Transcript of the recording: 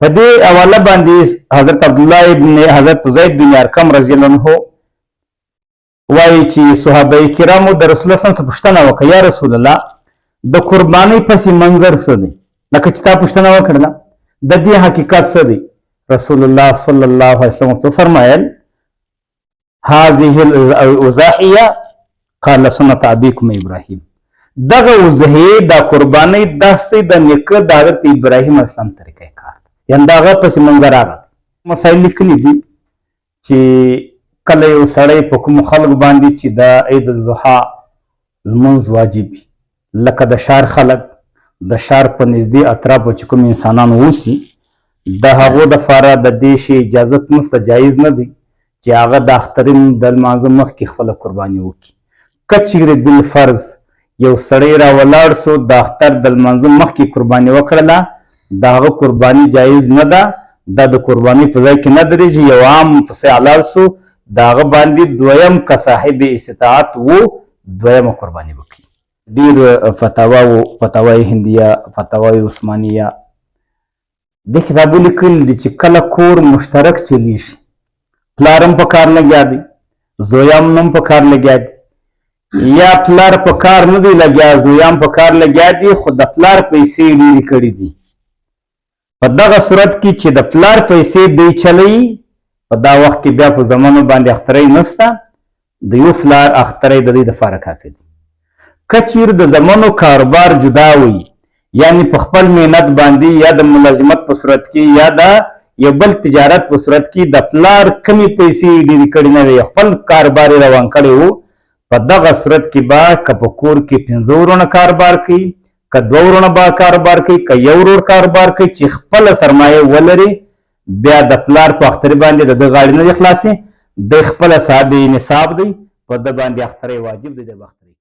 په دې حواله باندې حضرت عبدالله ابن حضرت زید بن ارقم رضی الله عنه وایي چې صحابه کرامو د رسول الله صلی الله علیه وسلم پوښتنه وکړه، یا رسول الله د قربانۍ پس منظر څه دی؟ لکه چې تا پوښتنه وکړله د دې حقیقت څه دی؟ رسول الله صلی الله علیه وسلم ورته وفرمایل هذه الاضاحیه قال سنت ابیکم ابراهیم، دغه وضحې دا قربانۍ داسې د نیکه د حضرت ابراهیم اسلام طریقه کار دی، یعنې د هغه پس منظر هغه مسایل لیکلي دي چې کله یو سړی په کومو خلکو باندې چې د عید الضحا لمونځ واجب وي، لکه د ښار خلک د ښار په نږدې اطرافو چې کوم انسانان اوسي د هغو دپاره د دې شي اجازت نشته، جایز نه دی چې هغه د اخترین د لمانځه مخکې خپله قرباني وکړي. که چیرې بالفرض یو سړی راولاړ سو د اختر د لمانځه مخکې قرباني وکړله، د هغه قرباني جایز نه ده، دا د قرباني په ځای کې نه درېږي، یو عام پسې حلال سو د هغه باندې دویم که صاحب استطاعت و دویمه قرباني وکړي. ډېر فتاوای هندیه، فتاوای عثمانیه د کتابو لیکل دي چې کله کور مشترک چلیږي، پلار هم په کار لګیا دی، زویان هم په کار لګیا دی، یا پلار په کار نه دی لګیا زویان په کار لګیا دي خو د پلار پیسې ډېرې کړي دي، په دغه صورت کې چې د پلار پیسې دی چلی په دا وخت کې بیا په زمانو باندې اختری نشته، د یو پلار اختری د دې دپاره کافي دی. که چیرې د زمانو کاروبار جدا وي، یعنی په خپل مهنت باندې یا د ملازمت په صورت کې یا د یو بل تجارت په صورت کې د پلار کمې پیسې ډېرې کړي نه وي، خپل کاروبار یې روان کړی و، په دغه صورت کې به که په کور کې 5 ورونه کاروبار کوي، که 2 ورونه به کاروبار کوي، که یو ورور کاروبار کوي چې خپله سرمایه ولري، بیا د پلار په اختري باندې د ده غاړې نه دي خلاصې، دی خپله صاحب نصاب دی، په ده باندې اختری واجب دی، د به اختری